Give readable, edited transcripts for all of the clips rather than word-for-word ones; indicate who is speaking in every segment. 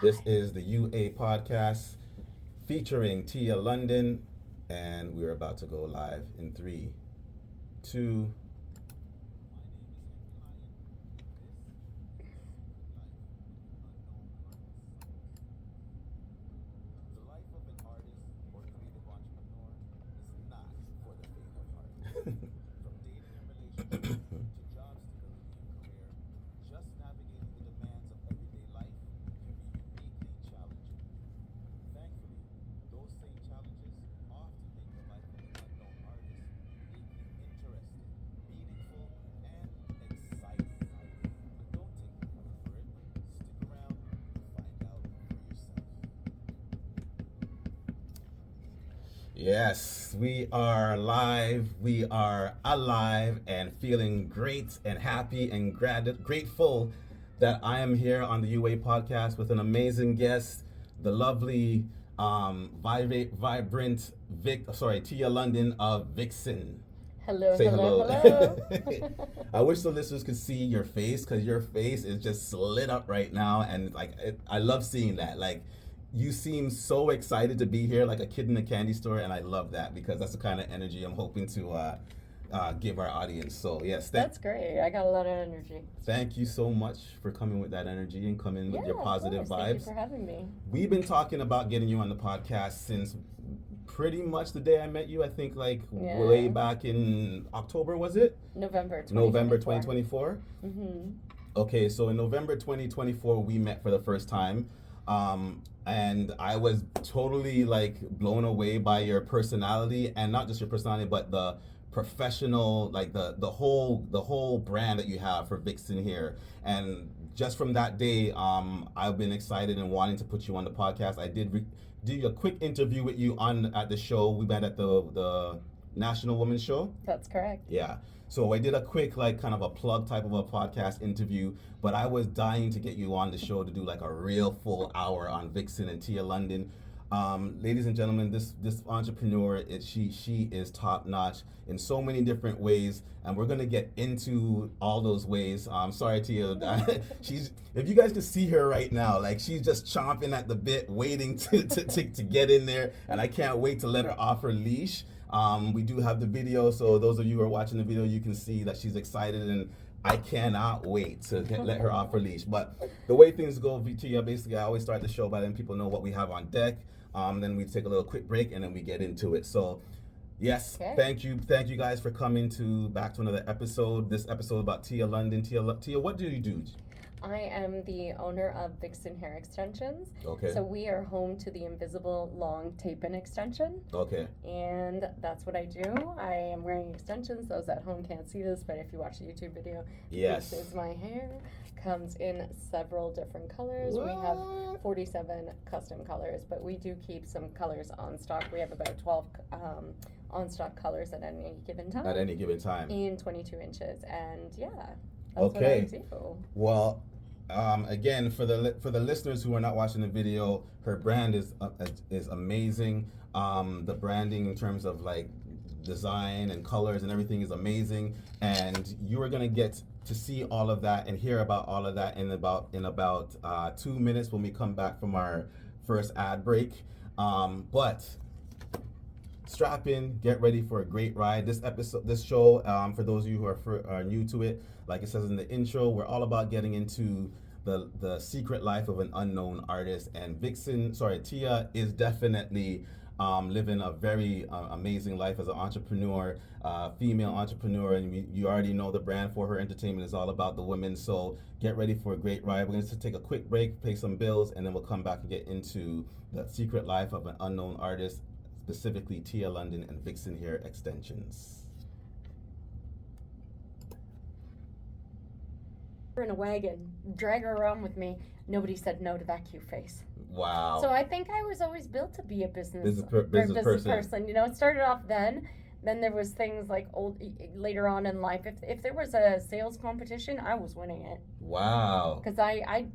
Speaker 1: This is the UA podcast featuring Tia London, and we're about to go live in three, two. The life of an artist or creative entrepreneur is not for the faint of heart. From dating and relationships to job stability and career, just navigating the demands of everyday life can be uniquely challenging. Thankfully, those same challenges often make the life of an unknown artist uniquely interesting, meaningful, and exciting. But don't take my word for it. Stick around to find out for yourself. Yes, we are live. We are alive and feeling great and happy and grateful that I am here on the UA podcast with an amazing guest, the lovely, vibrant Tia London of Vixen.
Speaker 2: Hello,
Speaker 1: Say
Speaker 2: hello,
Speaker 1: hello.
Speaker 2: hello.
Speaker 1: I wish the listeners could see your face because your face is just lit up right now, and I love seeing that. Like, you seem so excited to be here, like a kid in a candy store, and I love that because that's the kind of energy I'm hoping to give our audience. So yes,
Speaker 2: That's great. I got a lot of energy.
Speaker 1: thank you so much for coming with that energy and coming with
Speaker 2: Yeah,
Speaker 1: your
Speaker 2: of
Speaker 1: positive
Speaker 2: course. Thank you
Speaker 1: vibes.
Speaker 2: for having me.
Speaker 1: We've been talking about getting you on the podcast since pretty much the day I met you. I think like way
Speaker 2: Yeah.
Speaker 1: back in October, was it?
Speaker 2: November
Speaker 1: November
Speaker 2: 2024.
Speaker 1: 2024.
Speaker 2: Mm-hmm.
Speaker 1: Okay, so in November 2024, we met for the first time. And I was totally like blown away by your personality, and not just your personality, but the professional, like the whole brand that you have for Vixen here. And just from that day, I've been excited and wanting to put you on the podcast. I did do a quick interview with you on at the show. We met at the National Women's Show.
Speaker 2: That's correct.
Speaker 1: Yeah. So I did a quick, like, kind of a plug type of a podcast interview, but I was dying to get you on the show to do like a real full hour on Vixen and Tia London. Ladies and gentlemen, this entrepreneur, she is top notch in so many different ways, and we're gonna get into all those ways. Sorry, Tia, she's if you guys could see her right now, like she's just chomping at the bit, waiting to get in there, and I can't wait to let her off her leash. We do have the video, so those of you who are watching the video, you can see that she's excited, and I cannot wait to let her off her leash. But the way things go, Tia, basically, I always start the show by letting people know what we have on deck. Then we take a little quick break, and then we get into it. So, yes,
Speaker 2: Okay.
Speaker 1: thank you guys for coming back to another episode. This episode about Tia London. Tia, what do you do?
Speaker 2: I am the owner of Vixen Hair Extensions.
Speaker 1: Okay.
Speaker 2: So we are home to the invisible long tape-in extension.
Speaker 1: Okay.
Speaker 2: And that's what I do. I am wearing extensions. Those at home can't see this, but if you watch the YouTube video,
Speaker 1: Yes.
Speaker 2: this is my hair. Comes in several different colors. We have 47 custom colors, but we do keep some colors on stock. We have about 12 on stock colors at any given time.
Speaker 1: At any given time.
Speaker 2: In 22 inches. And yeah, that's
Speaker 1: Okay.
Speaker 2: what I do.
Speaker 1: Well, again, for the listeners who are not watching the video, her brand is amazing. The branding in terms of like design and colors and everything is amazing, and you are gonna get to see all of that and hear about all of that in about 2 minutes when we come back from our first ad break. But strap in, get ready for a great ride. This show, for those of you who are new to it, like it says in the intro, we're all about getting into the secret life of an unknown artist. And Tia is definitely living a very amazing life as an entrepreneur, female entrepreneur, and you already know the brand for her entertainment is all about the women. So get ready for a great ride. We're going to take a quick break, pay some bills, and then we'll come back and get into the secret life of an unknown artist, specifically Tia London and Vixen Hair Extensions.
Speaker 2: In a wagon, drag her around with me. Nobody said no to that cute face.
Speaker 1: Wow.
Speaker 2: So I think I was always built to be a business
Speaker 1: person.
Speaker 2: You know, it started off then. Then there was things like later on in life. If there was a sales competition, I was winning it.
Speaker 1: Wow.
Speaker 2: Because I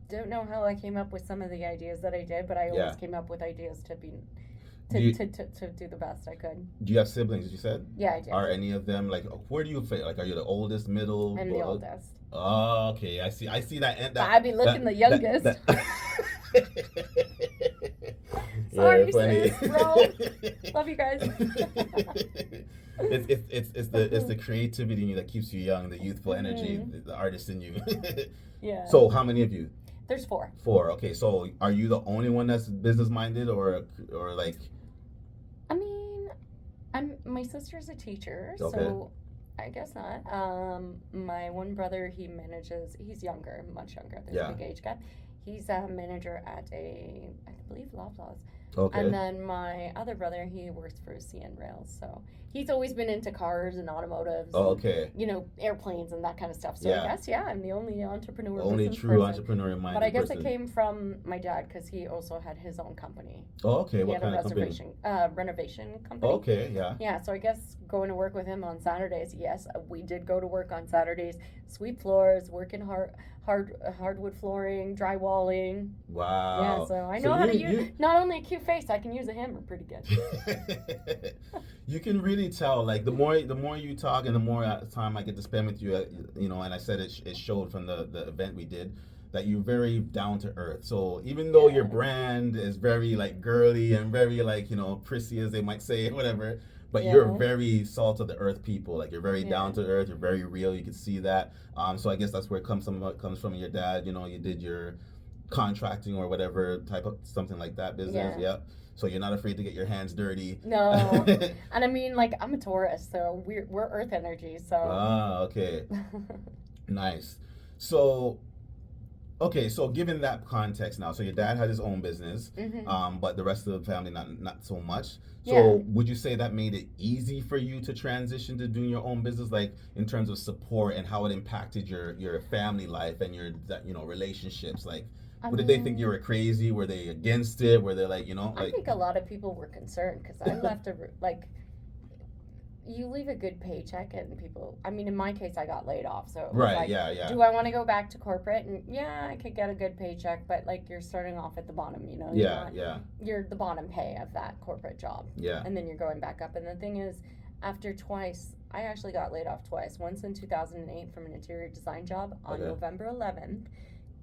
Speaker 2: don't know how I came up with some of the ideas that I did, but I always came up with ideas to do the best I could.
Speaker 1: Do you have siblings, you said?
Speaker 2: Yeah, I do.
Speaker 1: Are any of them, like, where do you fit? Like, are you the oldest, middle?
Speaker 2: I'm the oldest.
Speaker 1: Oh, okay. I see that.
Speaker 2: I'd be looking the youngest. Sorry,
Speaker 1: funny.
Speaker 2: sis, bro. Love you guys.
Speaker 1: It's the creativity in you that keeps you young, the youthful energy, the artist in you.
Speaker 2: Yeah.
Speaker 1: So how many of you?
Speaker 2: There's 4.
Speaker 1: 4. Okay, so are you the only one that's business minded, or like?
Speaker 2: I mean, my sister's a teacher,
Speaker 1: Okay.
Speaker 2: so I guess not. My one brother, he's younger, much younger. There's a big age gap. He's a manager at I believe, Loblaws.
Speaker 1: Okay.
Speaker 2: And then my other brother, he works for CN Rails, so he's always been into cars and automotives.
Speaker 1: Oh,
Speaker 2: and,
Speaker 1: okay.
Speaker 2: airplanes and that kind of stuff. So I guess, I'm the only entrepreneur.
Speaker 1: Only
Speaker 2: business
Speaker 1: true
Speaker 2: person.
Speaker 1: entrepreneur minded.
Speaker 2: But I guess
Speaker 1: person.
Speaker 2: it came from my dad because he also had his own company.
Speaker 1: Oh, okay.
Speaker 2: He
Speaker 1: What
Speaker 2: had
Speaker 1: kind
Speaker 2: a
Speaker 1: of company?
Speaker 2: renovation company.
Speaker 1: Okay, yeah.
Speaker 2: Yeah, so I guess going to work with him on Saturdays. Yes, we did go to work on Saturdays, sweep floors, working hardwood flooring, drywalling.
Speaker 1: Wow.
Speaker 2: Yeah, so I know how to use not only a cute face, I can use a hammer pretty good.
Speaker 1: You can really tell, like the more you talk and the more time I get to spend with you, and I said it showed from the event we did that you're very down to earth. So even though your brand is very like girly and very like prissy, as they might say, whatever, but you're very salt of the earth people. Like you're very down to earth. You're very real. You can see that. So I guess that's where some of it comes from your dad. You did your contracting or whatever type of something like that business. Yeah. So you're not afraid to get your hands dirty.
Speaker 2: No. And I mean, like, I'm a Taurus, so we're earth energy. So.
Speaker 1: Ah, okay. Nice. So. Okay, so given that context now, so your dad had his own business, but the rest of the family not so much. So would you say that made it easy for you to transition to doing your own business, like in terms of support and how it impacted your family life and your relationships? Like, did they think you were crazy? Were they against it? Were they like
Speaker 2: I think a lot of people were concerned because I left you leave a good paycheck and people, I mean, in my case, I got laid off. So it was do I want to go back to corporate? And I could get a good paycheck, but like you're starting off at the bottom, You're the bottom pay of that corporate job.
Speaker 1: Yeah.
Speaker 2: And then you're going back up. And the thing is, after twice, I actually got laid off twice. Once in 2008 from an interior design job on November 11th.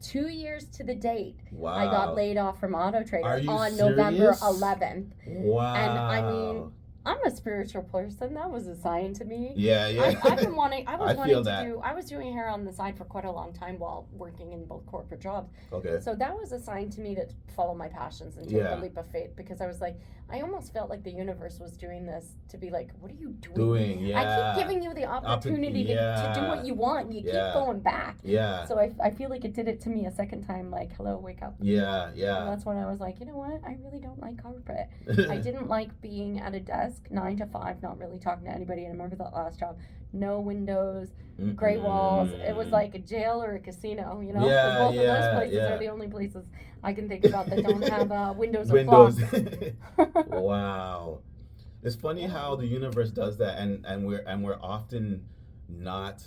Speaker 2: 2 years to the date,
Speaker 1: wow.
Speaker 2: I got laid off from Auto Trader on
Speaker 1: serious?
Speaker 2: November 11th.
Speaker 1: Wow.
Speaker 2: And I mean, I'm a spiritual person. That was a sign to me.
Speaker 1: Yeah.
Speaker 2: I've been wanting. I was doing hair on the side for quite a long time while working in both corporate jobs.
Speaker 1: Okay.
Speaker 2: So that was a sign to me to follow my passions and take a leap of faith, because I was like, I almost felt like the universe was doing this to be like, what are you doing? I keep giving you the opportunity to do what you want. You keep going back.
Speaker 1: Yeah.
Speaker 2: So I feel like it did it to me a second time. Like, hello, wake up.
Speaker 1: Yeah.
Speaker 2: And that's when I was like, you know what? I really don't like corporate. I didn't like being at a desk 9 to 5, not really talking to anybody. And I remember that last job, no windows, gray walls. It was like a jail or a casino,
Speaker 1: Yeah,
Speaker 2: both of those places are the only places I can think about that don't have windows or clocks.
Speaker 1: Wow. It's funny how the universe does that, and we're often not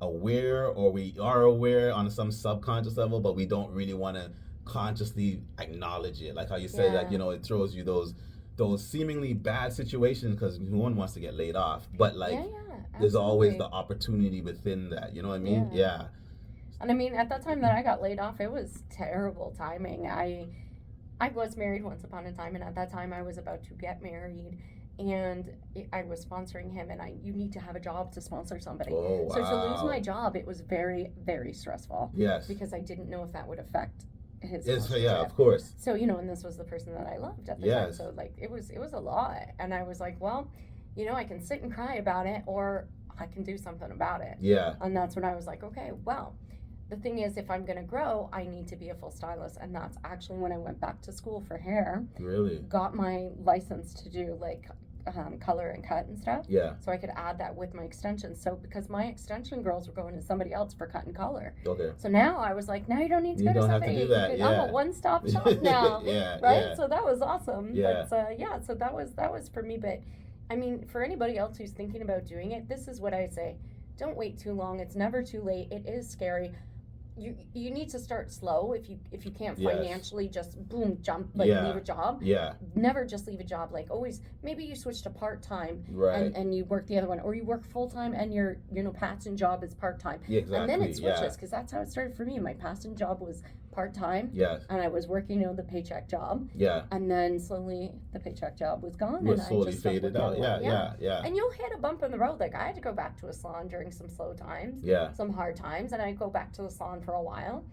Speaker 1: aware, or we are aware on some subconscious level, but we don't really want to consciously acknowledge it. Like how you said, like it throws you those seemingly bad situations because no one wants to get laid off, but like there's always the opportunity within that. You know what I mean? Yeah.
Speaker 2: And I mean, at that time that I got laid off, it was terrible timing. I was married once upon a time, and at that time I was about to get married, and I was sponsoring him, and you need to have a job to sponsor somebody.
Speaker 1: Oh, wow.
Speaker 2: So to lose my job, it was very, very stressful.
Speaker 1: Yes.
Speaker 2: Because I didn't know if that would affect his
Speaker 1: of course.
Speaker 2: So, and this was the person that I loved at the time. So like it was a lot. And I was like, well, I can sit and cry about it, or I can do something about it.
Speaker 1: Yeah.
Speaker 2: And that's when I was like, okay, well, the thing is, if I'm going to grow, I need to be a full stylist. And that's actually when I went back to school for hair.
Speaker 1: Really?
Speaker 2: Got my license to do like color and cut and stuff.
Speaker 1: Yeah.
Speaker 2: So I could add that with my extensions. So because my extension girls were going to somebody else for cut and color.
Speaker 1: Okay.
Speaker 2: So now I was like, now you don't need to go to somebody.
Speaker 1: You don't have to do that.
Speaker 2: I'm a one-stop shop now. Right?
Speaker 1: Yeah.
Speaker 2: So that was awesome.
Speaker 1: Yeah.
Speaker 2: But so that was for me. But I mean, for anybody else who's thinking about doing it, this is what I say. Don't wait too long. It's never too late. It is scary. You need to start slow if you can't financially just boom jump leave a job. Never just leave a job. Like always, maybe you switch to part-time and you work the other one, or you work full-time and your passion job is part-time.
Speaker 1: Exactly.
Speaker 2: And then it switches, because that's how it started for me. My passion job was part-time.
Speaker 1: Yeah.
Speaker 2: And I was working, the paycheck job.
Speaker 1: Yeah.
Speaker 2: And then slowly the paycheck job was gone.
Speaker 1: Was
Speaker 2: And
Speaker 1: slowly
Speaker 2: I just stuck
Speaker 1: faded
Speaker 2: with
Speaker 1: out.
Speaker 2: it.
Speaker 1: Yeah.
Speaker 2: And you'll hit a bump in the road. Like, I had to go back to a salon during some slow times.
Speaker 1: Yeah.
Speaker 2: Some hard times. And I'd go back to the salon for a while.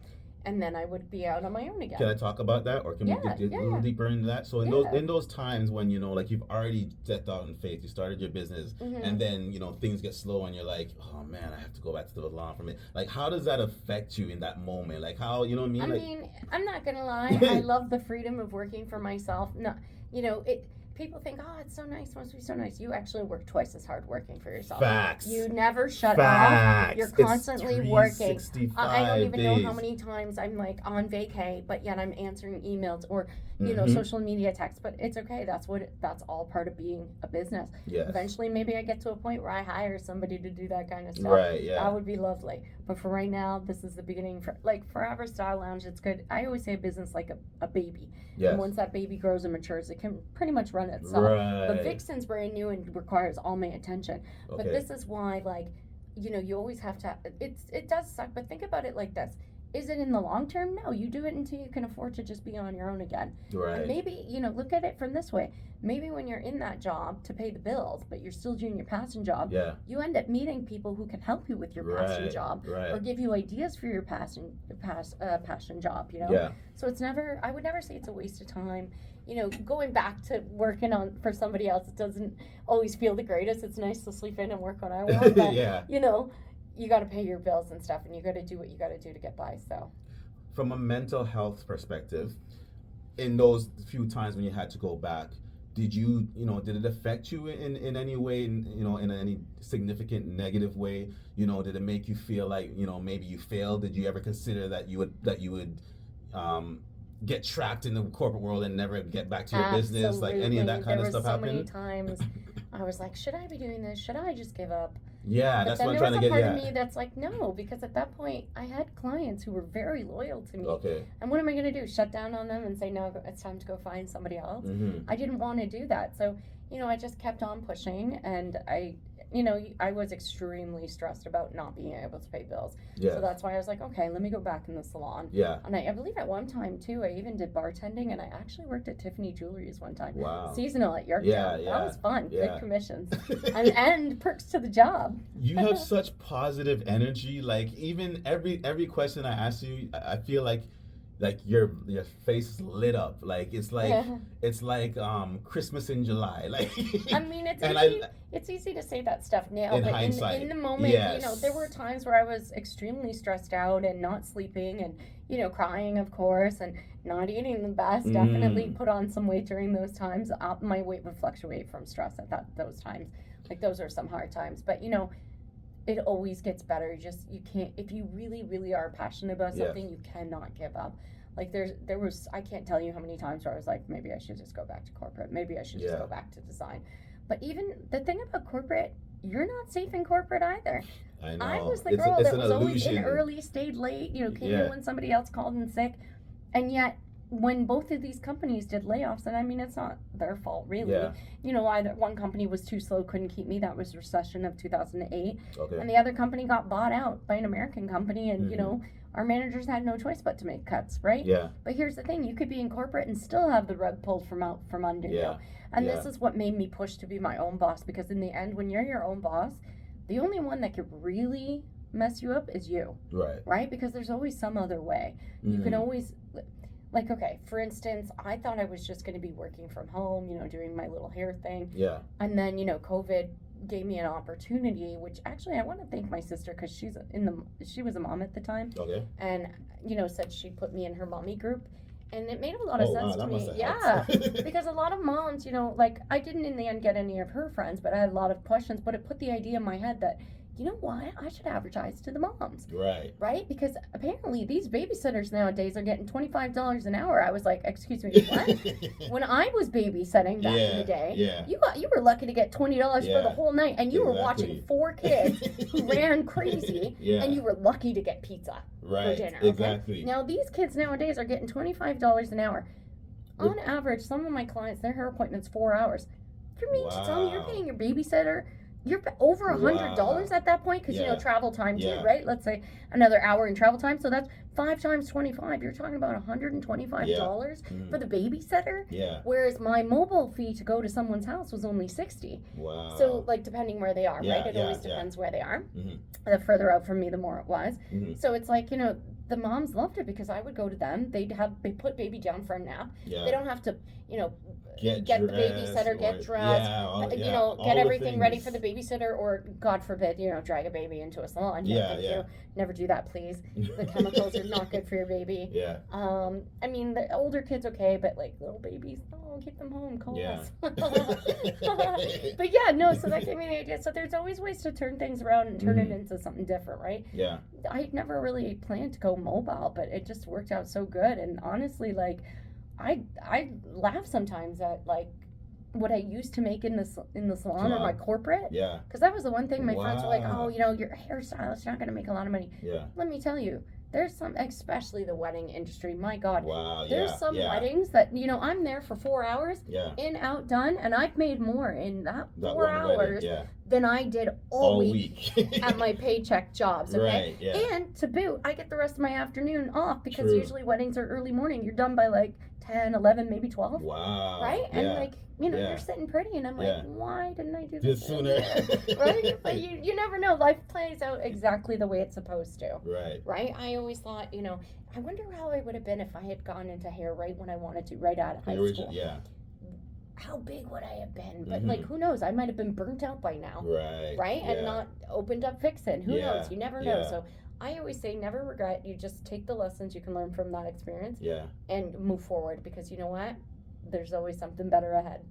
Speaker 2: And then I would be out on my own again.
Speaker 1: Can I talk about that, or can we get a little deeper into that? So in those times when like you've already stepped out in faith, you started your business, and then things get slow, and you're like, oh man, I have to go back to the salon for me. Like, how does that affect you in that moment? Like, how you know what I mean?
Speaker 2: I mean, I'm not gonna lie. I love the freedom of working for myself. No, people think, oh, it's so nice, must be so nice. You actually work twice as hard working for yourself.
Speaker 1: Facts.
Speaker 2: You never shut
Speaker 1: Facts.
Speaker 2: off. You're constantly working. I don't even
Speaker 1: days.
Speaker 2: know how many times I'm like on vacay, but yet I'm answering emails or
Speaker 1: Mm-hmm.
Speaker 2: social media texts. But it's okay. That's all part of being a business.
Speaker 1: Yes.
Speaker 2: Eventually, maybe I get to a point where I hire somebody to do that kind of stuff.
Speaker 1: Right. Yeah.
Speaker 2: That would be lovely. But for right now, this is the beginning. For Forever Style Lounge, it's good. I always say a business like a baby.
Speaker 1: Yes.
Speaker 2: And once that baby grows and matures, it can pretty much run itself.
Speaker 1: Right.
Speaker 2: But Vixen's brand new and requires all my attention.
Speaker 1: Okay.
Speaker 2: But this is why, you always have to. It does suck. But think about it like this. Is it in the long term? No, you do it until you can afford to just be on your own again.
Speaker 1: Right.
Speaker 2: And maybe, look at it from this way. Maybe when you're in that job to pay the bills, but you're still doing your passion job, you end up meeting people who can help you with your passion job or give you ideas for your passion job,
Speaker 1: Yeah.
Speaker 2: So I would never say it's a waste of time. Going back to working for somebody else, it doesn't always feel the greatest. It's nice to sleep in and work when I want, but,
Speaker 1: Yeah.
Speaker 2: You got to pay your bills and stuff, and you got to do what you got to do to get by. So,
Speaker 1: from a mental health perspective, in those few times when you had to go back, did it affect you in any way, in any significant negative way? Did it make you feel like, maybe you failed? Did you ever consider that you would get trapped in the corporate world and never get back to your business? Like, any of that kind of stuff happened?
Speaker 2: There were so many times I was like, should I be doing this? Should I just give up?
Speaker 1: Yeah, that's what I'm trying to get.
Speaker 2: But then there was a part of me that's like, no, because at that point I had clients who were very loyal to me.
Speaker 1: Okay.
Speaker 2: And what am I going to do? Shut down on them and say, no, it's time to go find somebody else?
Speaker 1: Mm-hmm.
Speaker 2: I didn't want to do that. So, I just kept on pushing, and I was extremely stressed about not being able to pay bills.
Speaker 1: Yeah.
Speaker 2: So that's why I was like, okay, let me go back in the salon.
Speaker 1: Yeah.
Speaker 2: And I believe at one time, too, I even did bartending, and I actually worked at Tiffany Jewelry's one time.
Speaker 1: Wow.
Speaker 2: Seasonal at Yorktown.
Speaker 1: Yeah.
Speaker 2: That was fun.
Speaker 1: Yeah.
Speaker 2: Good commissions. and perks to the job.
Speaker 1: You have such positive energy. Like, even every question I ask you, I feel like your face lit up. Like, it's like Christmas in July. Like,
Speaker 2: I mean, it's easy to say that stuff now,
Speaker 1: in
Speaker 2: but
Speaker 1: hindsight,
Speaker 2: in the moment,
Speaker 1: yes.
Speaker 2: There were times where I was extremely stressed out and not sleeping and, crying, of course, and not eating the best. Definitely put on some weight during those times. My weight would fluctuate from stress at those times. Like, those are some hard times, but it always gets better. You can't, if you really, really are passionate about something, you cannot give up. Like, there was, I can't tell you how many times where I was like, maybe I should just go back to corporate. Maybe I should just go back to design. But even the thing about corporate, you're not safe in corporate either.
Speaker 1: I know.
Speaker 2: I was the girl that was always in
Speaker 1: illusion.
Speaker 2: early, stayed late, came in when somebody else called in sick. And yet, when both of these companies did layoffs, and I mean, it's not their fault, really.
Speaker 1: Yeah.
Speaker 2: Either one company was too slow, couldn't keep me. That was recession of 2008.
Speaker 1: Okay.
Speaker 2: And the other company got bought out by an American company, and, our managers had no choice but to make cuts, right?
Speaker 1: Yeah.
Speaker 2: But here's the thing, you could be in corporate and still have the rug pulled from under you. And this is what made me push to be my own boss, because in the end, when you're your own boss, the only one that could really mess you up is you. Right? Because there's always some other way. You can always, like, okay, for instance, I thought I was just going to be working from home, doing my little hair thing.
Speaker 1: Yeah.
Speaker 2: And then, COVID gave me an opportunity, which actually I want to thank my sister, because she was a mom at the time.
Speaker 1: Okay.
Speaker 2: And, said she'd put me in her mommy group. And it made a lot of sense to me. Because a lot of moms, I didn't in the end get any of her friends, but I had a lot of questions. But it put the idea in my head that, you know what, I should advertise to the moms. Right? Because apparently these babysitters nowadays are getting $25 an hour. I was like, excuse me, what? When I was babysitting back in the day, you were lucky to get $20 for the whole night, and you were watching 4 kids who ran crazy, and you were lucky to get pizza for dinner.
Speaker 1: Exactly.
Speaker 2: Now these kids nowadays are getting $25 an hour. On average, some of my clients, their hair appointment's 4 hours. For me to tell me you're paying your babysitter you're over $100 at that point, because you know, travel time too, right? Let's say another hour in travel time, so that's 5 times 25. You're talking about $125 for the babysitter. Whereas my mobile fee to go to someone's house was only $60.
Speaker 1: Wow.
Speaker 2: So like depending where they are, right? It always depends where they are. The further out from me, the more it was. So it's like, you know, the moms loved it because I would go to them. They put baby down for a nap. They don't have to, you know, get the babysitter, get dressed, you know, get everything ready for the babysitter, or God forbid, you know, drag a baby into a salon. Thank you. Never do that, please. The chemicals are not good for your baby. I mean, the older kids, okay, but like little babies, oh, keep them home, call us. But yeah, no, so that gave me the idea. So there's always ways to turn things around and turn it into something different, right? I never really planned to go mobile, but it just worked out so good. And honestly, like, I laugh sometimes at like what I used to make in the salon or my corporate. Because that was the one thing my friends were like, oh, you know, your hairstylist, you're not going to make a lot of money. Let me tell you, there's some, especially the wedding industry, my God. There's some weddings that, you know, I'm there for 4 hours, in, out, done, and I've made more in that 4 hours than I did all week at my paycheck jobs, okay? And to boot, I get the rest of my afternoon off, because usually weddings are early morning. You're done by like 10, 11, maybe 12. Right? And like, you know, you're sitting pretty, and I'm like, why didn't I do this
Speaker 1: sooner?
Speaker 2: Right? But you never know. Life plays out exactly the way it's supposed to. Right? I always thought, you know, I wonder how I would have been if I had gone into hair right when I wanted to, right out of high school. How big would I have been? But like, who knows? I might have been burnt out by now. Right? And not opened up Vixen. Who knows? You never know. So I always say never regret. You just take the lessons you can learn from that experience and move forward, because you know what? There's always something better ahead.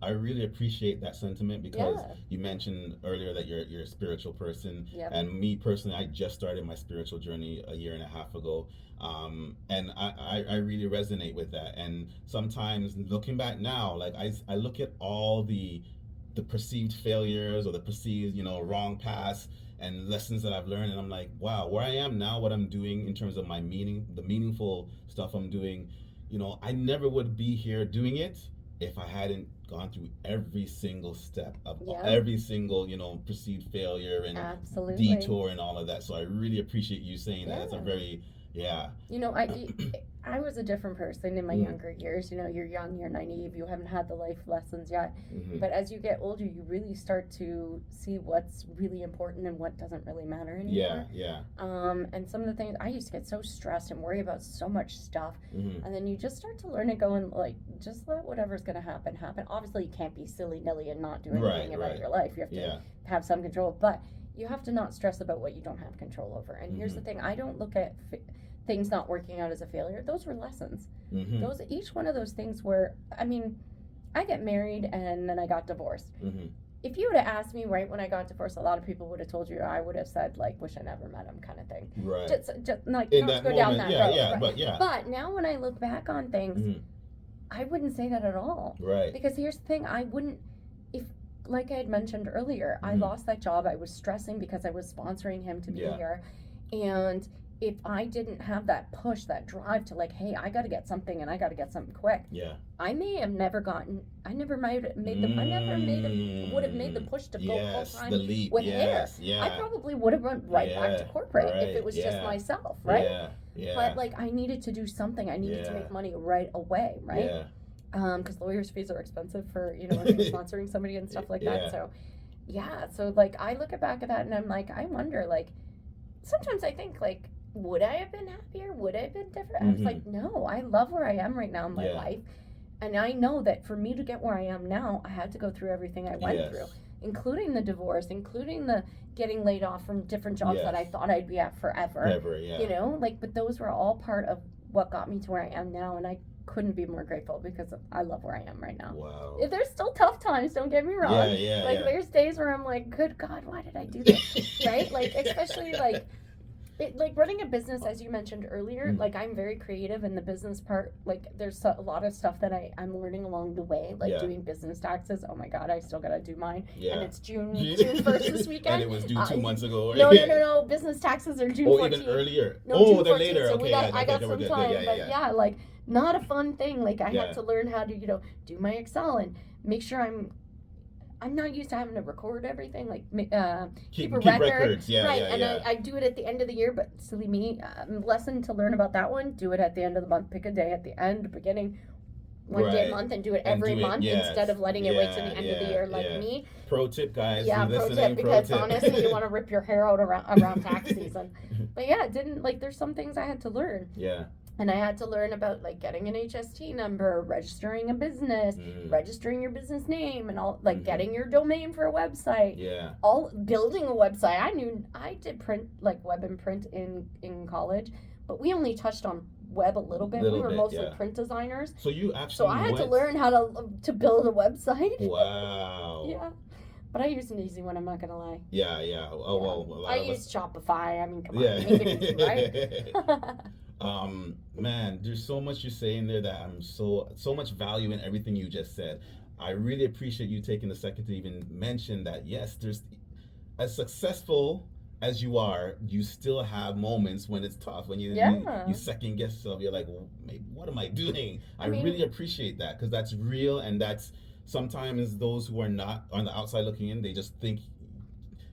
Speaker 1: I really appreciate that sentiment, because you mentioned earlier that you're a spiritual person, and me personally, I just started my spiritual journey a year and a half ago, and I really resonate with that. And sometimes looking back now, like I look at all the perceived failures or the perceived, you know, wrong paths and lessons that I've learned, and I'm like, wow, where I am now, what I'm doing in terms of my the meaningful stuff I'm doing, you know, I never would be here doing it if I hadn't gone through every single step of every single, you know, perceived failure and detour and all of that. So I really appreciate you saying that. It's a very, you know,
Speaker 2: I was a different person in my younger years. You know, you're young, you're naive, you haven't had the life lessons yet. But as you get older, you really start to see what's really important and what doesn't really matter anymore. And some of the things, I used to get so stressed and worry about so much stuff. And then you just start to learn and go and like, just let whatever's going to happen. Obviously, you can't be silly-nilly and not do anything about your life. You have to have some control. But you have to not stress about what you don't have control over. And here's the thing, I don't look at things not working out as a failure. Those were lessons. Each one of those things were, I mean, I got married and then I got divorced. If you would have asked me right when I got divorced, a lot of people would have told you, I would have said like, wish I never met him, kind of thing. Just like,
Speaker 1: in
Speaker 2: not
Speaker 1: that
Speaker 2: go down
Speaker 1: moment,
Speaker 2: that road.
Speaker 1: but
Speaker 2: now when I look back on things, I wouldn't say that at all. Because here's the thing, I wouldn't, if, like I had mentioned earlier, I lost that job. I was stressing because I was sponsoring him to be here. And if I didn't have that push, that drive to like, hey, I got to get something and I got to get something quick. I may have never gotten, I never would have made the push to go full time with hair. I probably would have went right back to corporate if it was just myself, right? But like, I needed to do something. I needed to make money right away, right? Because lawyers' fees are expensive for, you know, sponsoring somebody and stuff like that. So so like, I look back at that and I'm like, I wonder, like, sometimes I think like, would I have been happier? Would I have been different? I was like, no, I love where I am right now in my life. And I know that for me to get where I am now, I had to go through everything I went through, including the divorce, including the getting laid off from different jobs that I thought I'd be at forever. You know, like, but those were all part of what got me to where I am now. And I couldn't be more grateful because I love where I am right now. There's still tough times, don't get me wrong. Like, there's days where I'm like, good God, why did I do this? Right? Like, especially like, like running a business, as you mentioned earlier, like I'm very creative in the business part. Like there's a lot of stuff that I'm learning along the way, like doing business taxes. Oh my God, I still got to do mine. And it's June 1st this weekend.
Speaker 1: And it was due 2 months ago.
Speaker 2: No. Business taxes are June 14th.
Speaker 1: Even earlier.
Speaker 2: No,
Speaker 1: they're later.
Speaker 2: So
Speaker 1: okay,
Speaker 2: I got some time. But like not a fun thing. Like I had to learn how to, you know, do my Excel and make sure I'm not used to having to record everything, like keep a
Speaker 1: keep
Speaker 2: record.
Speaker 1: records. Yeah,
Speaker 2: right,
Speaker 1: yeah,
Speaker 2: and
Speaker 1: yeah.
Speaker 2: I do it at the end of the year, but silly me, lesson to learn about that one, do it at the end of the month. Pick a day at the end, beginning, one day a
Speaker 1: Right.
Speaker 2: month, and do it
Speaker 1: And
Speaker 2: every
Speaker 1: do it,
Speaker 2: month
Speaker 1: yes.
Speaker 2: instead of letting it wait till
Speaker 1: Yeah,
Speaker 2: the end of the
Speaker 1: yeah,
Speaker 2: year like
Speaker 1: yeah.
Speaker 2: me.
Speaker 1: Pro tip, guys.
Speaker 2: Yeah,
Speaker 1: You
Speaker 2: pro
Speaker 1: listening?
Speaker 2: tip, because
Speaker 1: tip.
Speaker 2: honestly, you want to rip your hair out around tax season. But yeah, it didn't, like, there's some things I had to learn.
Speaker 1: Yeah.
Speaker 2: And I had to learn about, like, getting an HST number, registering a business, registering your business name, and all, like, getting your domain for a website.
Speaker 1: Yeah.
Speaker 2: All building a website. I did print, like, web and print in college, but we only touched on web a little bit. We were mostly print designers.
Speaker 1: So you actually
Speaker 2: So I had to learn how to build a website.
Speaker 1: Wow.
Speaker 2: Yeah. But I used an easy one, I'm not gonna lie.
Speaker 1: Yeah, yeah. Oh, well,
Speaker 2: I used Shopify. I mean, come on,
Speaker 1: yeah.
Speaker 2: make it easy, right?
Speaker 1: Man, there's so much you're saying there that I'm so much value in everything you just said. I really appreciate you taking a second to even mention that. Yes, there's, as successful as you are, you still have moments when it's tough, when you second guess yourself. You're like, well, what am I doing? I mean, really appreciate that, because that's real, and that's sometimes those who are not on the outside looking in, they just think,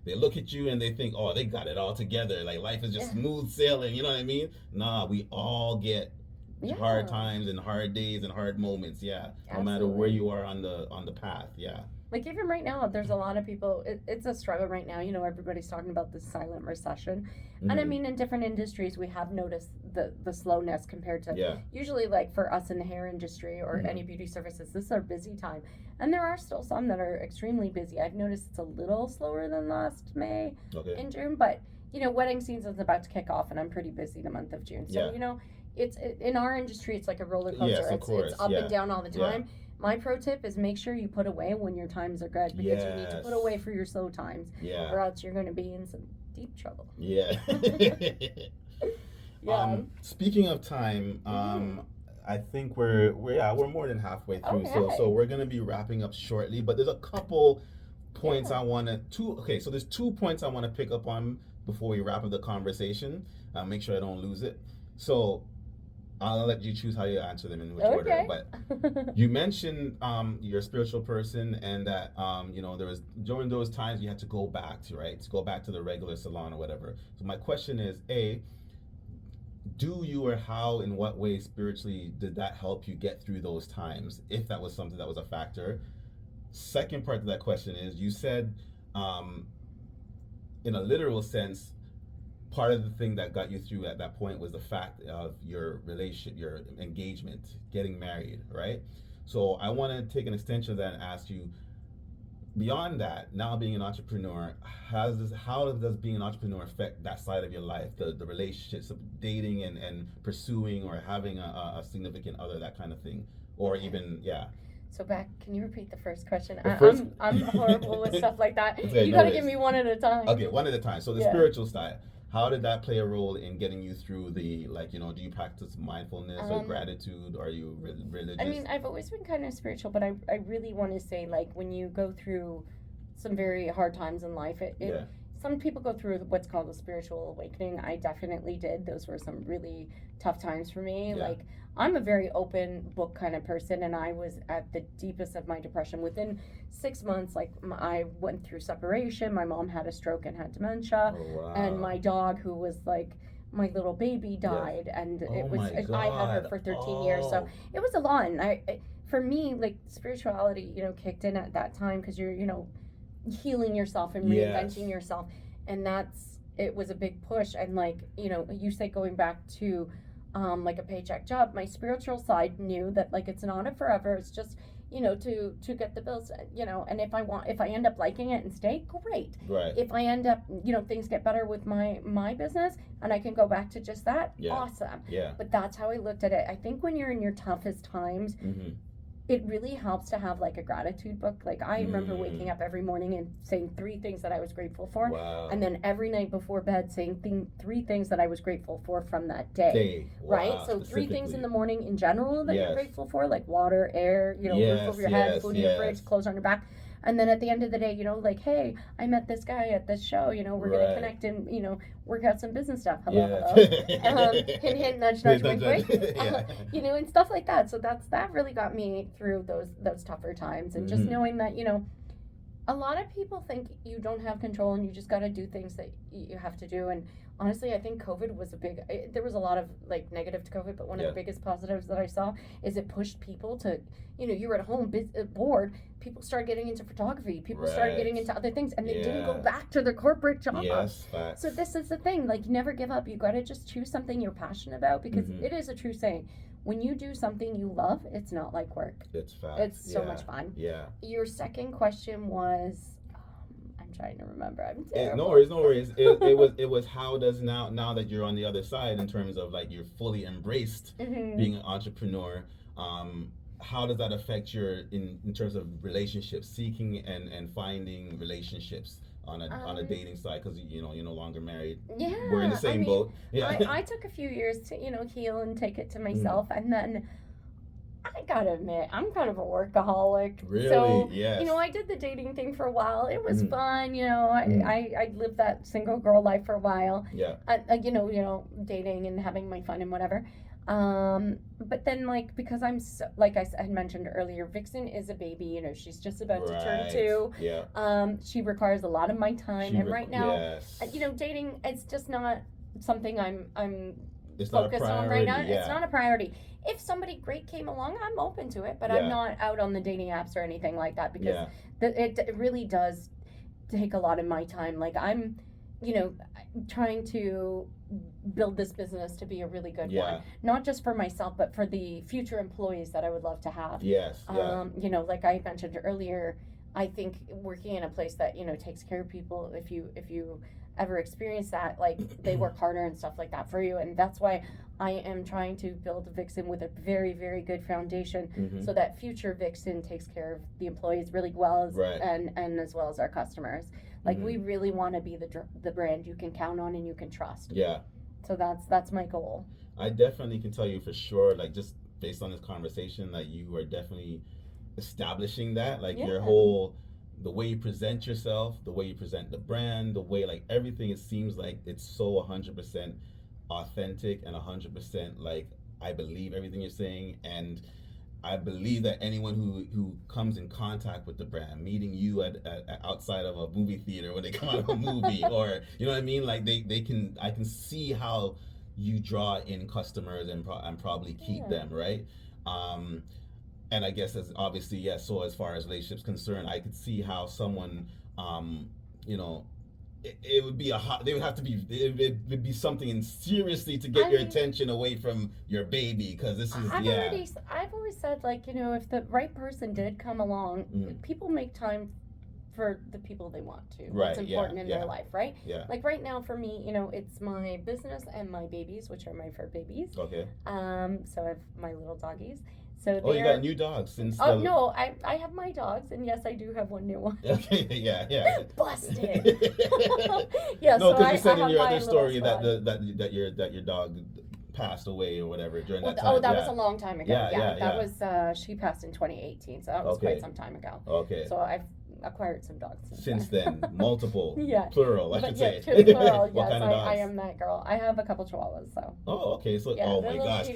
Speaker 1: they look at you and they think, oh, they got it all together. Like, life is just smooth sailing. You know what I mean? Nah, we all get hard times and hard days and hard moments. Yeah, no matter where you are on the path. Yeah.
Speaker 2: Like, even right now, there's a lot of people, it's a struggle right now. You know, everybody's talking about this silent recession. And I mean, in different industries, we have noticed the slowness compared to usually, like, for us in the hair industry or any beauty services, this is our busy time. And there are still some that are extremely busy. I've noticed it's a little slower than last May and June, but, you know, wedding season's about to kick off, and I'm pretty busy the month of June. So, you know, it's in our industry, it's like a roller coaster.
Speaker 1: Yes, of course.
Speaker 2: It's up and down all the time. My pro tip is make sure you put away when your times are good, because you need to put away for your slow times, or else you're going to be in some deep trouble.
Speaker 1: Yeah. Speaking of time, I think we're more than halfway through, so we're going to be wrapping up shortly. But there's a couple points I want to so there's 2 points I want to pick up on before we wrap up the conversation. Make sure I don't lose it. So I'll let you choose how you answer them in which order. But you mentioned you're a spiritual person, and that you know, there was during those times you had to go back to the regular salon or whatever. So my question is, do you, or how, in what way spiritually did that help you get through those times, if that was something that was a factor? Second part of that question is, you said in a literal sense, part of the thing that got you through at that point was the fact of your relationship, your engagement, getting married, right? So I want to take an extension of that and ask you, beyond that, now being an entrepreneur, how does being an entrepreneur affect that side of your life, the relationships of dating and pursuing or having a significant other, that kind of thing, or even
Speaker 2: So can you repeat the first question?
Speaker 1: First,
Speaker 2: I'm horrible with stuff like that.
Speaker 1: Okay,
Speaker 2: you gotta give me one at a time.
Speaker 1: Okay, one at a time. So the spiritual side, how did that play a role in getting you through the, like, you know, do you practice mindfulness or gratitude? Are you religious?
Speaker 2: I mean, I've always been kind of spiritual, but I really want to say, like, when you go through some very hard times in life, some people go through what's called a spiritual awakening. I definitely did. Those were some really tough times for me. Like, I'm a very open book kind of person, and I was at the deepest of my depression. Within 6 months, like, I went through separation. My mom had a stroke and had dementia.
Speaker 1: Oh, wow.
Speaker 2: And my dog, who was like my little baby, died. And it was, I had her for 13 years. So it was a lot. And for me, like, spirituality, you know, kicked in at that time, because you're, you know, healing yourself and reinventing yourself. And it was a big push. And, like, you know, you say going back to like a paycheck job, my spiritual side knew that, like, it's not a forever, it's just, you know, to get the bills, you know, and if I end up liking it and stay, great.
Speaker 1: Right.
Speaker 2: If I end up, you know, things get better with my business and I can go back to just that, awesome.
Speaker 1: Yeah.
Speaker 2: But that's how I looked at it. I think when you're in your toughest times, it really helps to have, like, a gratitude book. Like, I remember waking up every morning and saying 3 things that I was grateful for.
Speaker 1: Wow.
Speaker 2: And then every night before bed saying 3 things that I was grateful for from that day. Right? So 3 things in the morning in general that you're grateful for, like water, air, you know, roof over your head, food in your fridge, clothes on your back. And then at the end of the day, you know, like, hey, I met this guy at this show, you know, we're going to connect and, you know, work out some business stuff. Hello. Hint, hint, nudge, nudge, wink, wink. You know, and stuff like that. So that really got me through those tougher times. And just knowing that, you know, A lot of people think you don't have control and you just got to do things that you have to do. And honestly, I think COVID was there was a lot of like negative to COVID, but one of the biggest positives that I saw is it pushed people to, you were at home bored. People started getting into photography. People started getting into other things, and they didn't go back to their corporate job.
Speaker 1: Yes, facts.
Speaker 2: So this is the thing, like, never give up. You got to just choose something you're passionate about, because it is a true saying. When you do something you love, it's not like work.
Speaker 1: It's facts.
Speaker 2: It's so much fun.
Speaker 1: Yeah.
Speaker 2: Your second question was, I'm trying to remember. I'm terrible.
Speaker 1: No worries. It was how does now that you're on the other side, in terms of like you're fully embraced being an entrepreneur, how does that affect your in terms of relationships, seeking and finding relationships on a dating side, because you're no longer married.
Speaker 2: Yeah,
Speaker 1: we're in the same boat. Yeah,
Speaker 2: I took a few years to heal and take it to myself, and then I gotta admit I'm kind of a workaholic.
Speaker 1: Really?
Speaker 2: So
Speaker 1: yes.
Speaker 2: I did the dating thing for a while. It was fun. I lived that single girl life for a while.
Speaker 1: Yeah.
Speaker 2: Dating and having my fun and whatever. But then, like, because I'm so, like I had mentioned earlier, Vixen is a baby. She's just about to turn 2.
Speaker 1: Yeah.
Speaker 2: She requires a lot of my time, and right now,
Speaker 1: yes.
Speaker 2: Dating, it's just not something I'm
Speaker 1: it's
Speaker 2: focused on right now.
Speaker 1: Yeah.
Speaker 2: It's not a priority. If somebody great came along, I'm open to it, but I'm not out on the dating apps or anything like that, because it really does take a lot of my time. Like, I'm, trying to build this business to be a really good one, not just for myself, but for the future employees that I would love to have.
Speaker 1: Yes.
Speaker 2: Like I mentioned earlier, I think working in a place that takes care of people, if you ever experience that, like, they work harder and stuff like that for you, and that's why I am trying to build Vixen with a very, very good foundation, so that future Vixen takes care of the employees really well, and as well as our customers. Like, we really want to be the brand you can count on and you can trust.
Speaker 1: Yeah.
Speaker 2: So that's my goal.
Speaker 1: I definitely can tell you for sure, like, just based on this conversation, like, you are definitely establishing that, like, your whole, the way you present yourself, the way you present the brand, the way, like, everything, it seems like it's so 100% authentic and 100% like, I believe everything you're saying, and I believe that anyone who comes in contact with the brand, meeting you at outside of a movie theater when they come out of a movie, or you know what I mean, like I can see how you draw in customers and probably keep them, right? And I guess as obviously, so as far as relationships concerned, I could see how someone it would be it would be something seriously to get your attention away from your baby, because this is
Speaker 2: I've always said, like, if the right person did come along, people make time for the people they want to. What's important in their life, right?
Speaker 1: Yeah.
Speaker 2: Like right now for me, it's my business and my babies, which are my fur babies.
Speaker 1: Okay.
Speaker 2: So I have my little doggies. So
Speaker 1: you got new dogs since?
Speaker 2: No, I have my dogs, and yes, I do have one new one.
Speaker 1: Okay, yeah.
Speaker 2: Busted. Yeah.
Speaker 1: No,
Speaker 2: so
Speaker 1: because you said in your
Speaker 2: my
Speaker 1: other story
Speaker 2: squad.
Speaker 1: that your dog passed away or whatever during that time.
Speaker 2: Oh, that was a long time ago.
Speaker 1: Yeah.
Speaker 2: That was she passed in 2018, so that was quite some time ago.
Speaker 1: Okay.
Speaker 2: So I've acquired some dogs
Speaker 1: since then. Multiple.
Speaker 2: Plural, I should say. Plural. Yes, I am that girl. I have a couple chihuahuas, so.
Speaker 1: Oh, okay. So oh my gosh.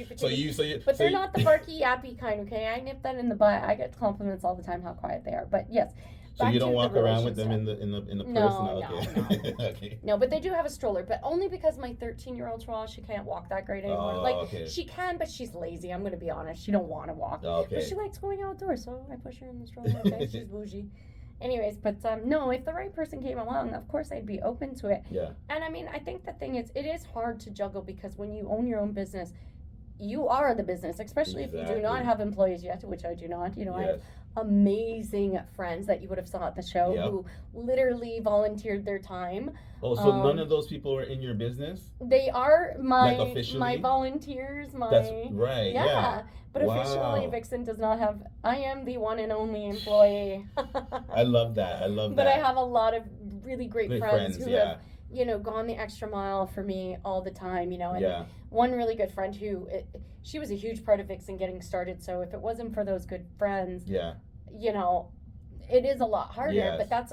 Speaker 2: But they're not the barky yappy kind, okay? I nip that in the butt. I get compliments all the time how quiet they are. But yes.
Speaker 1: So you don't walk around with them in the purse?
Speaker 2: No,
Speaker 1: okay.
Speaker 2: No.
Speaker 1: Okay.
Speaker 2: No, but they do have a stroller, but only because my 13-year-old chihuahua, she can't walk that great anymore. She can, but she's lazy. I'm going to be honest. She don't want to walk.
Speaker 1: Okay.
Speaker 2: But she likes going outdoors, so I push her in the stroller. Okay, she's bougie. Anyways, but no, if the right person came along, of course I'd be open to it.
Speaker 1: Yeah.
Speaker 2: And I mean, I think the thing is, it is hard to juggle, because when you own your own business, you are the business, especially if you do not have employees yet, which I do not. I have amazing friends that you would have saw at the show who literally volunteered their time.
Speaker 1: Oh, so none of those people are in your business?
Speaker 2: They are my volunteers.
Speaker 1: That's right. Yeah.
Speaker 2: But officially, Vixen does not have. I am the one and only employee.
Speaker 1: I love that.
Speaker 2: But I have a lot of really great friends who have, gone the extra mile for me all the time. And one really good friend she was a huge part of Vixen getting started. So if it wasn't for those good friends, it is a lot harder.
Speaker 1: Yes.
Speaker 2: But that's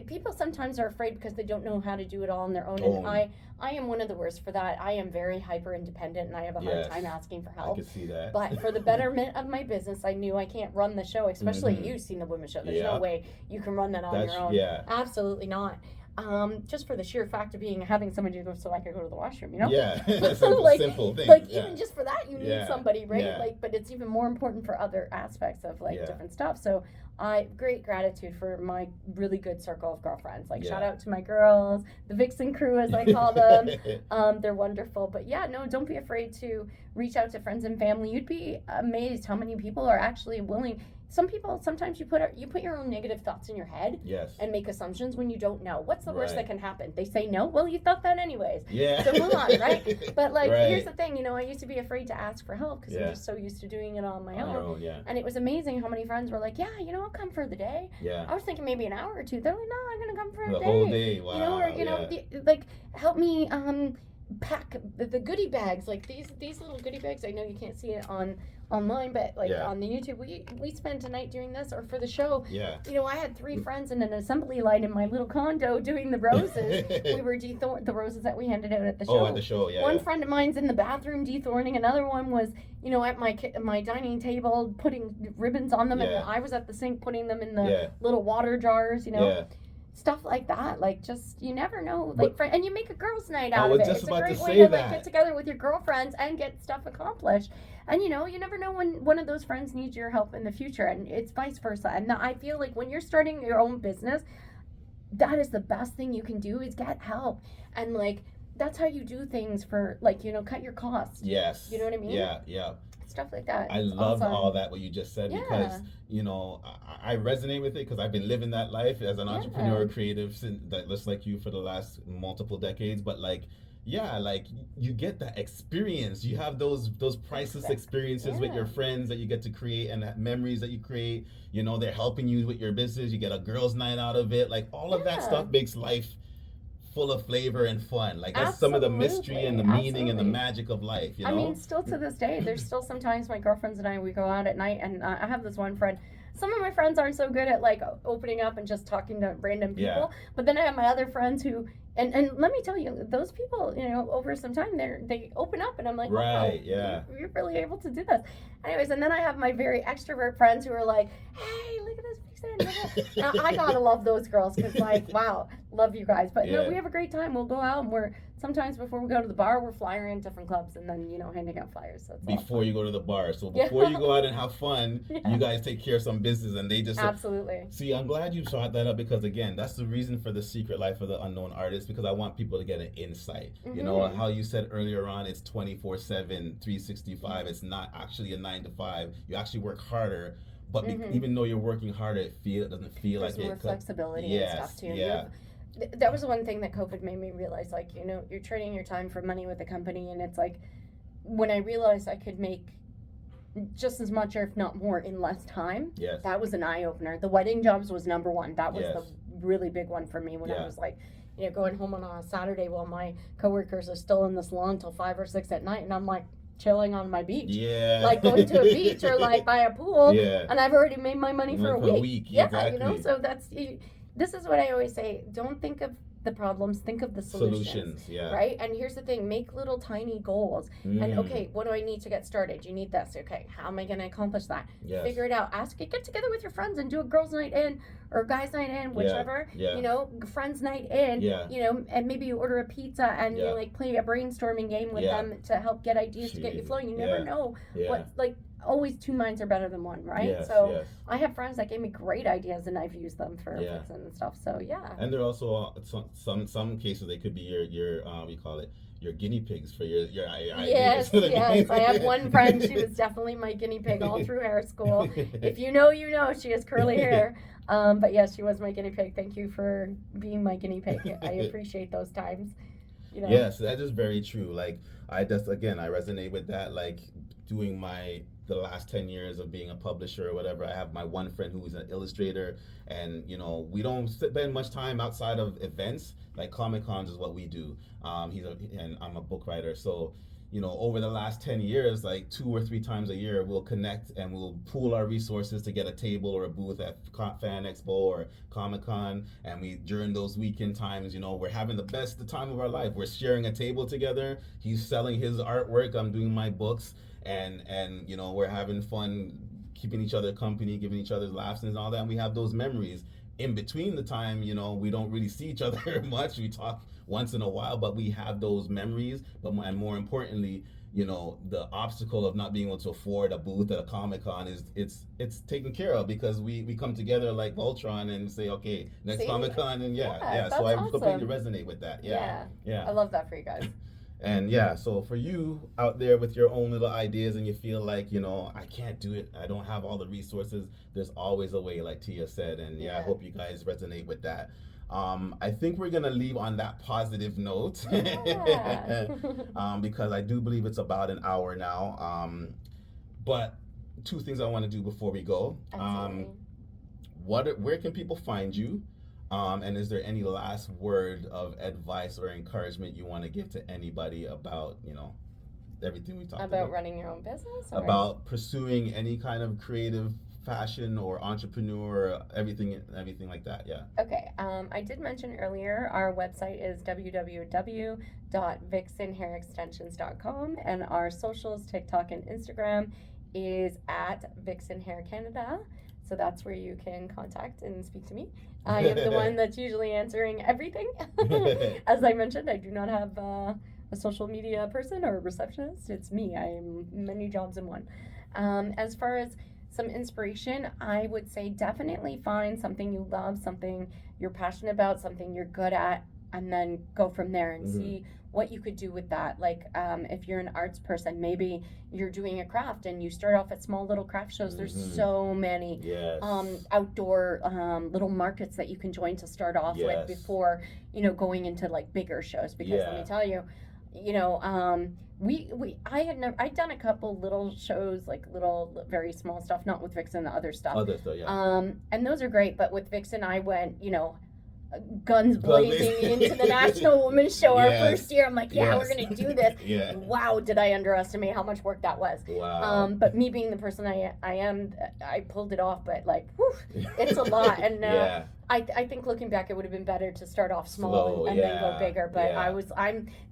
Speaker 3: people sometimes are afraid because they don't know how to do it all on their own. And I am one of the worst for that. I am very hyper independent, and I have a hard time asking for help.
Speaker 1: I can see that.
Speaker 3: But for the betterment of my business, I knew I can't run the show, especially you've seen the women's show. There's no way you can run that on your own.
Speaker 1: Yeah.
Speaker 3: Absolutely not. Just for the sheer fact of having somebody to go so I could go to the washroom, you know?
Speaker 1: Yeah, that's a
Speaker 3: like,
Speaker 1: simple thing.
Speaker 3: Like, even just for that, you need somebody, right?
Speaker 1: Yeah.
Speaker 3: Like, but it's even more important for other aspects of, like, different stuff. So, great gratitude for my really good circle of girlfriends. Like, shout out to my girls, the Vixen crew, as I call them. They're wonderful. But, yeah, no, don't be afraid to reach out to friends and family. You'd be amazed how many people are actually willing. Some people, sometimes you put your own negative thoughts in your head and make assumptions when you don't know. What's the worst that can happen? They say no? Well, you thought that anyways.
Speaker 1: Yeah.
Speaker 3: So move on, right? But, like, here's the thing. You know, I used to be afraid to ask for help because I'm just so used to doing it on my own. And it was amazing how many friends were like, yeah, you know, I'll come for the day.
Speaker 1: Yeah.
Speaker 3: I was thinking maybe an hour or two. They're like, no, I'm going to come for a
Speaker 1: the
Speaker 3: day.
Speaker 1: whole day. Wow.
Speaker 3: You know, or, you know, like, help me pack the goodie bags. Like, these little goodie bags. I know you can't see it online, but like on the YouTube, we spent a night doing this, or for the show.
Speaker 1: Yeah.
Speaker 3: You know, I had 3 friends in an assembly line in my little condo doing the roses. We were the roses that we handed out at the show.
Speaker 1: Oh, at the show, yeah.
Speaker 3: One friend of mine's in the bathroom dethorning. Another one was, you know, at my dining table putting ribbons on them, and I was at the sink putting them in the little water jars. You know. Yeah. Stuff like that, like, just, you never know, like, and you make a girls' night out of it. It's a great way to, like, get together with your girlfriends and get stuff accomplished. And, you know, you never know when one of those friends needs your help in the future, and it's vice versa. And I feel like when you're starting your own business, that is the best thing you can do, is get help. And, like, that's how you do things for, like, you know, cut your costs.
Speaker 1: Yes.
Speaker 3: You know what I mean?
Speaker 1: Yeah, yeah.
Speaker 3: Stuff like that.
Speaker 1: I love all that, what you just said, because, you know, I resonate with it because I've been living that life as an entrepreneur, creative, just like you, for the last multiple decades. But, like, like, you get that experience. You have those priceless experiences with your friends that you get to create, and that memories that you create. You know, they're helping you with your business. You get a girls' night out of it. Like, all of that stuff makes life full of flavor and fun. Like, that's some of the mystery and the meaning and the magic of life, you know?
Speaker 3: I mean, still to this day, there's still sometimes my girlfriends and I, we go out at night, and I have this one friend. Some of my friends aren't so good at, like, opening up and just talking to random people. But then I have my other friends who, and let me tell you, those people, you know, over some time, they open up, and I'm like, wow, you're really able to do this. Anyways, and then I have my very extrovert friends who are like, hey, look at this Vixen. Now, I gotta love those girls, because, like, wow, love you guys. But no, we have a great time. We'll go out, and we're sometimes, before we go to the bar, we're flying in different clubs, and then, you know, handing out flyers. So
Speaker 1: before you go to the bar. So before you go out and have fun, you guys take care of some business, and they just
Speaker 3: absolutely.
Speaker 1: See, I'm glad you brought that up, because, again, that's the reason for the Secret Life of the Unknown Artist, because I want people to get an insight. You know, how you said earlier on, it's 24/7, 365. It's not actually a 9 to 5. You actually work harder. But even though you're working harder, it doesn't feel like it.
Speaker 3: There's more flexibility and stuff too. Yeah. That was the one thing that COVID made me realize, like, you know, you're trading your time for money with the company, and it's like, when I realized I could make just as much, or if not more, in less time, that was an eye-opener. The wedding jobs was number one. That was the really big one for me, when I was like, you know, going home on a Saturday while my coworkers are still in the salon till 5 or 6 at night, and I'm like, chilling on my beach, like going to a beach or like by a pool, and I've already made my money for a week. Exactly. You know, so this is what I always say: don't think of the problems, think of the solutions. Right? And here's the thing: make little tiny goals. And okay, what do I need to get started? You need this. Okay, how am I going to accomplish that? Figure it out. Get together with your friends and do a girls' night in or guys' night in, whichever. You know, friends' night in. You know, and maybe you order a pizza and you like play a brainstorming game with them to help get ideas to get you flowing. You never know what, like. Always 2 minds are better than one, right? I have friends that gave me great ideas, and I've used them for Vixen and stuff. So and
Speaker 1: they're also some cases they could be your we call it your guinea pigs for your ideas.
Speaker 3: Yes. I have one friend. She was definitely my guinea pig all through hair school. If you know, you know. She has curly hair. But yes, she was my guinea pig. Thank you for being my guinea pig. I appreciate those times. You know?
Speaker 1: Yes, that is very true. Like, I resonate with that. Like, doing the last 10 years of being a publisher or whatever, I have my one friend who is an illustrator, and, you know, we don't spend much time outside of events. Like, Comic Cons is what we do. And I'm a book writer, so over the last 10 years, like 2 or 3 times a year, we'll connect and we'll pool our resources to get a table or a booth at Fan Expo or Comic-Con. And during those weekend times, we're having the time of our life. We're sharing a table together. He's selling his artwork. I'm doing my books. And we're having fun, keeping each other company, giving each other laughs and all that. And we have those memories. In between the time, we don't really see each other much. We talk once in a while, but we have those memories. And more importantly, the obstacle of not being able to afford a booth at a Comic-Con it's taken care of, because we come together like Voltron and say, okay, next Comic-Con, and so I completely resonate with that. Yeah.
Speaker 2: I love that for you guys.
Speaker 1: And so for you out there with your own little ideas and you feel like, I can't do it, I don't have all the resources, there's always a way, like Tia said. And I hope you guys resonate with that. I think we're gonna leave on that positive note. Because I do believe it's about an hour now. But 2 things I want to do before we go. Where can people find you? And is there any last word of advice or encouragement you want to give to anybody about, everything we talked about?
Speaker 2: About running your own business? Or?
Speaker 1: About pursuing any kind of creative fashion or entrepreneur, everything like that,
Speaker 2: Okay, I did mention earlier, our website is www.vixenhairextensions.com, and our socials, TikTok and Instagram, is at Vixen Hair Canada. So that's where you can contact and speak to me. I am the one that's usually answering everything. As I mentioned, I do not have a social media person or a receptionist. It's me. I am many jobs in one. As far as some inspiration, I would say definitely find something you love, something you're passionate about, something you're good at, and then go from there and see what you could do with that. Like if you're an arts person, maybe you're doing a craft and you start off at small little craft shows. There's so many outdoor little markets that you can join to start off with before going into like bigger shows, because let me tell you, I'd done a couple little shows, like little very small stuff, not with Vixen, the other stuff. And those are great, but with Vixen I went guns blazing into the National Women's Show our first year. I'm like, we're gonna do this. Wow, did I underestimate how much work that was. But me being the person I am, I pulled it off, but like, whew, it's a lot. And I think looking back, it would have been better to start off small and then go bigger. But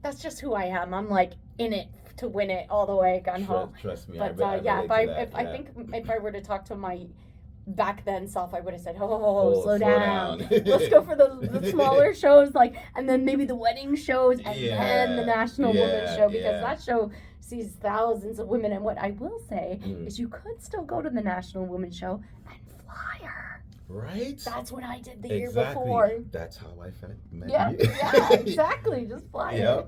Speaker 2: that's just who I am. I'm like in it to win it all the way, gun ho.
Speaker 1: Trust me.
Speaker 2: But I think if I were to talk to my back then self, I would have said, slow down. Let's go for the smaller shows, and then maybe the wedding shows, and then the National Women's Show, because that show sees thousands of women. And what I will say is you could still go to the National Women's Show and fly her.
Speaker 1: Right?
Speaker 2: That's what I did the year before.
Speaker 1: That's how I met you.
Speaker 2: Yeah, exactly. Just fly her.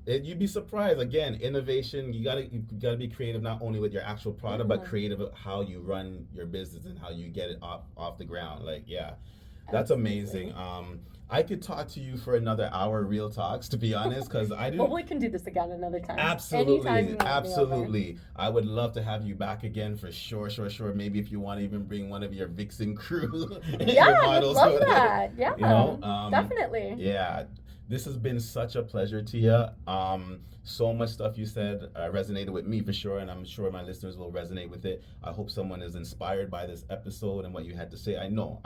Speaker 1: And you'd be surprised. Again, innovation. You gotta be creative, not only with your actual product, but creative with how you run your business and how you get it off the ground. That's amazing. I could talk to you for another hour, real talks, to be honest, because I do.
Speaker 2: Well, we can do this again another time.
Speaker 1: Absolutely. I would love to have you back again for sure. Maybe if you want to even bring one of your Vixen crew.
Speaker 2: I'd love that. Yeah, definitely.
Speaker 1: Yeah. This has been such a pleasure, Tia. So much stuff you said resonated with me for sure, and I'm sure my listeners will resonate with it. I hope someone is inspired by this episode and what you had to say. I know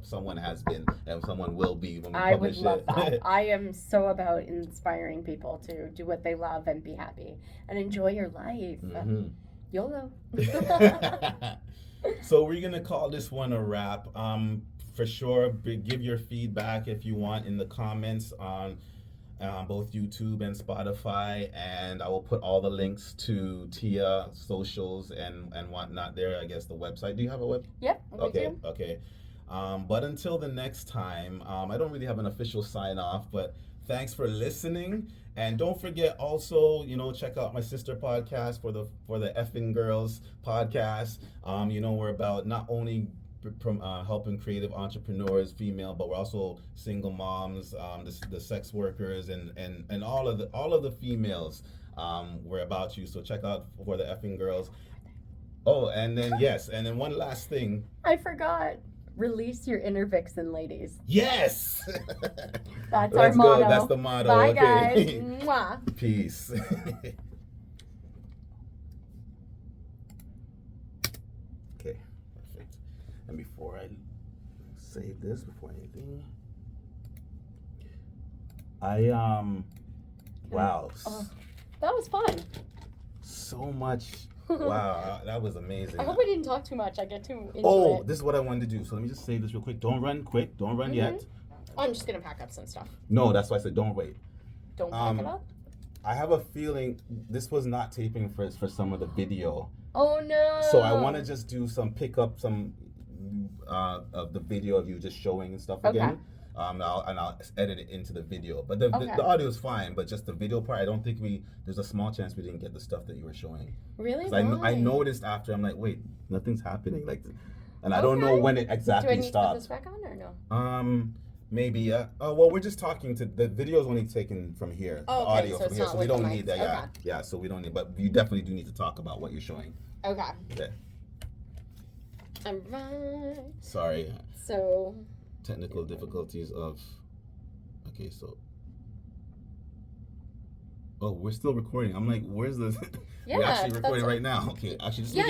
Speaker 1: someone has been, and someone will be when we publish it. I would love
Speaker 2: that. I am so about inspiring people to do what they love and be happy and enjoy your life. YOLO.
Speaker 1: So we're gonna call this one a wrap. For sure, give your feedback if you want in the comments on both YouTube and Spotify, and I will put all the links to Tia socials and whatnot there. I guess the website. Do you have a web?
Speaker 2: Yep.
Speaker 1: Okay. But until the next time, I don't really have an official sign off, but thanks for listening, and don't forget also, check out my sister podcast for the Effing Girls podcast. We're about not only helping creative entrepreneurs, female, but we're also single moms, the sex workers, and all of the females. We're about you. So check out for the Effing Girls. Oh, and then and then one last thing.
Speaker 2: I forgot.
Speaker 3: Release your inner Vixen, ladies.
Speaker 1: Yes.
Speaker 3: That's
Speaker 1: Let's
Speaker 3: our motto.
Speaker 1: go. That's the motto.
Speaker 3: Bye,
Speaker 1: Okay.
Speaker 3: guys. Mwah.
Speaker 1: Peace. Okay, perfect. And before I save this, before anything, wow,
Speaker 3: Oh, that was fun.
Speaker 1: so much. Wow, that was amazing.
Speaker 2: I hope I didn't talk too much. I get too into
Speaker 1: Oh,
Speaker 2: it.
Speaker 1: this is what I wanted to do. So let me just save this real quick. Don't run quick. Don't run yet.
Speaker 2: I'm just gonna pack up some stuff.
Speaker 1: No, that's why I said don't wait.
Speaker 2: Don't pack it up.
Speaker 1: I have a feeling this was not taping for some of the video.
Speaker 3: Oh no.
Speaker 1: So I want to just do some pick up some of the video of you just showing and stuff again. I'll edit it into the video. But the audio is fine, but just the video part, I don't think there's a small chance we didn't get the stuff that you were showing.
Speaker 2: Really?
Speaker 1: 'Cause I noticed after, I'm like, wait, nothing's happening. Like, and I don't know when it exactly stopped.
Speaker 2: Do I need to put this back on or no?
Speaker 1: Maybe, yeah. Oh, well, we're just talking the video is only taken from here.
Speaker 2: Oh,
Speaker 1: the
Speaker 2: okay,
Speaker 1: audio
Speaker 2: so
Speaker 1: from
Speaker 2: it's
Speaker 1: here.
Speaker 2: not
Speaker 1: So we
Speaker 2: with the
Speaker 1: don't need that,
Speaker 2: mics.
Speaker 1: yeah.
Speaker 2: Okay.
Speaker 1: Yeah, so we don't need, but you definitely do need to talk about what you're showing.
Speaker 2: Okay.
Speaker 1: Okay.
Speaker 2: Alright.
Speaker 1: Sorry.
Speaker 2: So.
Speaker 1: Technical difficulties of. Okay, so. Oh, we're still recording. I'm like, where's the?
Speaker 2: Yeah,
Speaker 1: we're actually recording
Speaker 2: that's-
Speaker 1: right now. Okay, actually, just
Speaker 2: Yeah,